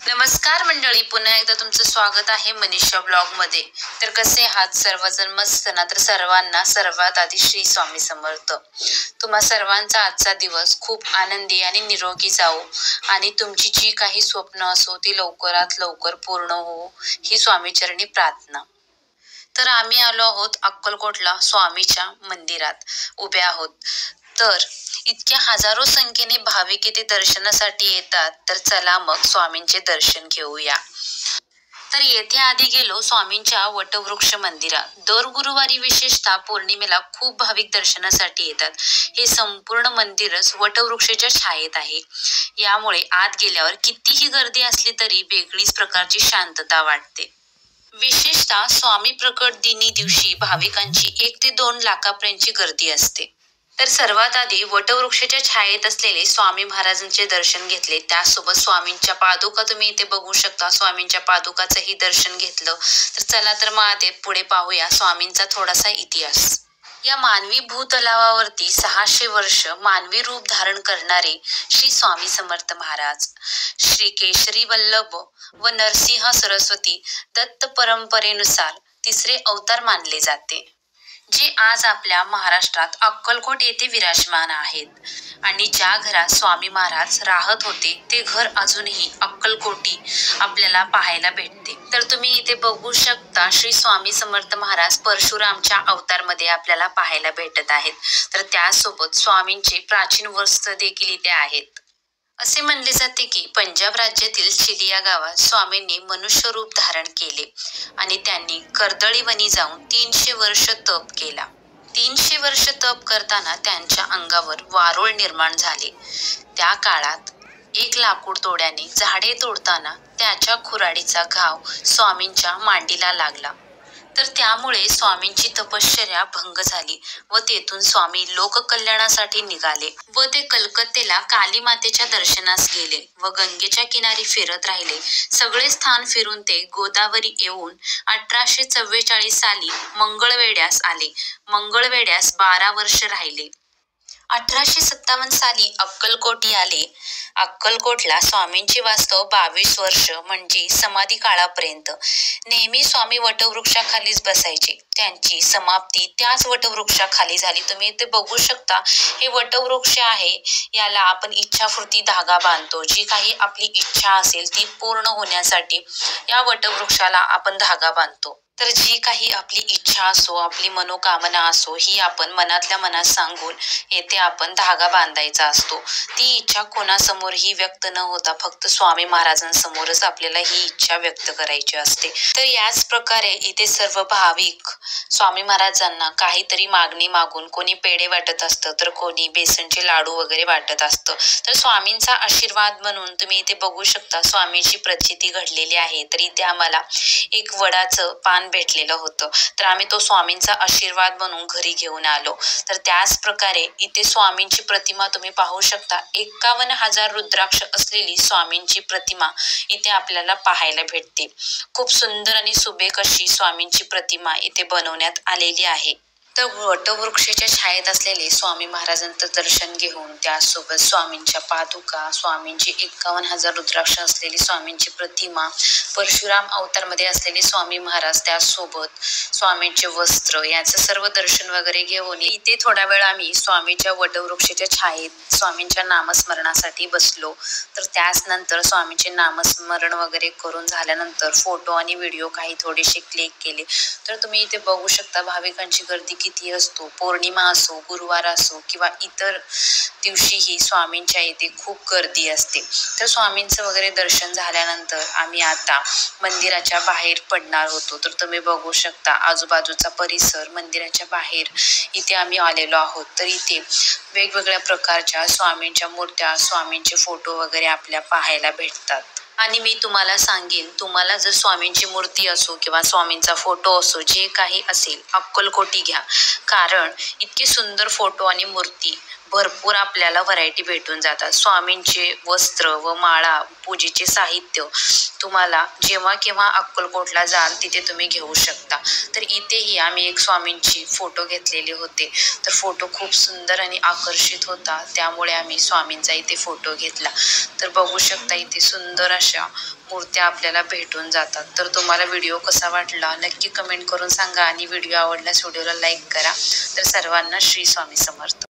नमस्कार मंडळी, पुन्हा एकदा तुमचं स्वागत आहे मनीषा ब्लॉग मध्ये. तर कसे आहात सर्वजण? मस्त ना? तर सर्वांना सर्वात आधी श्री स्वामी समर्थ. तुम्हा सर्वांचा आजचा दिवस खूप आनंदी आणि निरोगी जाओ आणि तुमची जी काही स्वप्न असो ती लवकरात लवकर पूर्ण हो, ही स्वामीचरणी प्रार्थना. तर आम्ही आलो आहोत अक्कलकोटला, स्वामीच्या मंदिरात उभे आहोत. तर इतक्या हजारो संख्येने भाविक इथे दर्शनासाठी येतात. तर चला मग स्वामींचे दर्शन घेऊया. तर येथे आधी गेलो स्वामींच्या वटवृक्ष मंदिरात. दर गुरुवारी विशेषतः पौर्णिमेला खूप भाविक दर्शनासाठी येतात. हे संपूर्ण मंदिरच वटवृक्षाच्या छायेत आहे. यामुळे आत गेल्यावर कितीही गर्दी असली तरी वेगळीच प्रकारची शांतता वाटते. विशेषतः स्वामी प्रकट दिनी दिवशी भाविकांची 1 ते 2 लाखापर्यंतची गर्दी असते. तर सर्वात आधी वटवृक्षाच्या छायेत असलेले स्वामी महाराजांचे दर्शन घेतले. त्यासोबत स्वामींच्या पादुका तुम्ही इथे बघू शकता. स्वामींच्या पादुकाचंही दर्शन घेतलं. तर चला तर मग आता पुढे पाहूया स्वामींचा थोडासा इतिहास. या मानवी भूतलावावरती 600 वर्ष मानवी रूप धारण करणारे श्री स्वामी समर्थ महाराज श्री केशरी वल्लभ व नरसिंह सरस्वती दत्त परंपरेनुसार तिसरे अवतार मानले जाते, जे आज आपल्या महाराष्ट्रात अक्कलकोट येथे विराजमान आहेत. आणि ज्या घरात स्वामी महाराज राहत होते ते घर अजूनही अक्कलकोटी आपल्याला पाहायला भेटते. तर तुम्ही इथे बघू शकता श्री स्वामी समर्थ महाराज परशुरामच्या अवतारमध्ये आपल्याला पाहायला भेटत आहेत. तर त्यासोबत स्वामींचे प्राचीन वस्त्र देखील इथे आहेत. असे म्हणले जाते की पंजाब राज्यातील चिलिया गावात स्वामींनी मनुष्य रूप धारण केले आणि त्यांनी कर्दळीवनी जाऊन 300 वर्ष तप केला. 300 वर्ष तप करताना त्यांच्या अंगावर वारोळ निर्माण झाले. त्या काळात एक लाकूड तोड्याने झाडे तोडताना त्याच्या खुराडीचा घाव स्वामींच्या मांडीला लागला. तर त्यामुळे स्वामींची तपश्चर्या भंग झाली व तेथून स्वामी लोककल्याणासाठी निघाले व ते कलकत्त्याला काली मातेच्या दर्शनास गेले व गंगेच्या किनारी फिरत राहिले. सगळे स्थान फिरून ते गोदावरी येऊन 1844 साली मंगळवेढ्यास आले. मंगळवेढ्यास 12 वर्ष राहिले. 1857 साली अक्कलकोटी आले. अक्कलकोटला स्वामींचे वास्तव 22 वर्ष म्हणजे समाधी काळापर्यंत. नेहमी स्वामी वटवृक्षाखालीच बसायचे. त्यांची समाप्ती त्याच वटवृक्षाखाली झाली. तुम्ही इथे बघू शकता, हे वटवृक्ष आहे. याला आपण इच्छापूर्ती धागा बांधतो. जी काही आपली इच्छा असेल ती पूर्ण होण्यासाठी या वटवृक्षाला आपण धागा बांधतो. तर जी काही आपली इच्छा असो, आपली मनोकामना असो, ही आपण मनातल्या मनात सांगून येथे आपण धागा बांधायचा असतो. ती इच्छा कोणासमोरही व्यक्त न होता फक्त स्वामी महाराजांसमोरच आपल्याला ही इच्छा व्यक्त करायची असते. तर याच प्रकारे इथे सर्व भाविक स्वामी महाराजांना काहीतरी मागणी मागून, कोणी पेढे वाटत असतं तर कोणी बेसनचे लाडू वगैरे वाटत असतं. तर स्वामींचा आशीर्वाद म्हणून तुम्ही इथे बघू शकता स्वामीची प्रचिती घडलेली आहे. तर इथे आम्हाला एक वडाचं पान भेटलेलं होतं. तर आम्ही तो स्वामींचा आशीर्वाद म्हणून घरी घेऊन आलो. तर त्याच प्रकारे इथे स्वामींची प्रतिमा तुम्ही पाहू शकता. 51,000 रुद्राक्ष असलेली स्वामींची प्रतिमा इथे आपल्याला पाहायला भेटते. खूप सुंदर आणि सुबक अशी स्वामींची प्रतिमा इथे बनवण्यात आलेली आहे. तर वटवृक्षाच्या छायेत असलेले स्वामी महाराजांचं दर्शन घेऊन त्यासोबत स्वामींच्या पादुका, स्वामींची 51,000 रुद्राक्ष असलेली स्वामींची प्रतिमा, परशुराम अवतारमध्ये असलेले स्वामी महाराज, त्यासोबत स्वामींचे वस्त्र, याचं सर्व दर्शन वगैरे घेऊन इथे थोडा वेळ आम्ही स्वामीच्या वटवृक्षाच्या छायेत स्वामींच्या नामस्मरणासाठी बसलो. तर त्याच नंतर स्वामींचे नामस्मरण वगैरे करून झाल्यानंतर फोटो आणि व्हिडिओ काही थोडेसे क्लिक केले. तर तुम्ही इथे बघू शकता भाविकांची गर्दी किती असतो. पौर्णिमा असो, गुरुवार असो किंवा इतर दिवशीही स्वामींच्या इथे खूप गर्दी असते. तर स्वामींचं वगैरे दर्शन झाल्यानंतर आम्ही आता मंदिराच्या बाहेर पडणार होतो. तर तुम्ही बघू शकता आजूबाजूचा परिसर, मंदिराच्या बाहेर इथे आम्ही आलेलो आहोत. तर इथे वेगवेगळ्या प्रकारच्या स्वामींच्या मूर्त्या, स्वामींचे फोटो वगैरे आपल्या पाहायला भेटतात. आणि मी तुम्हाला सांगेन, तुम्हाला जर स्वामींची मूर्ती असो किंवा स्वामींचा फोटो असो, जे काही असेल अक्कलकोटी घ्या. कारण इतके सुंदर फोटो आणि मूर्ती भरपूर आपल्याला व्हरायटी भेटून जातात. स्वामींचे वस्त्र व माळा, पूजेचे साहित्य तुम्हाला जेव्हा केव्हा अक्कलकोटला जाल तिथे तुम्ही घेऊ शकता. तर इथेही आम्ही एक स्वामींची फोटो घेतलेले होते. तर फोटो खूप सुंदर आणि आकर्षित होता, त्यामुळे आम्ही स्वामींचा इथे फोटो घेतला. तर बघू शकता इथे सुंदर अशा मूर्त्या आपल्याला भेटून जातात. तर तुम्हाला व्हिडिओ कसा वाटला नक्की कमेंट करून सांगा आणि व्हिडिओ आवडल्यास व्हिडिओला लाईक करा. तर सर्वांना श्री स्वामी समर्थ.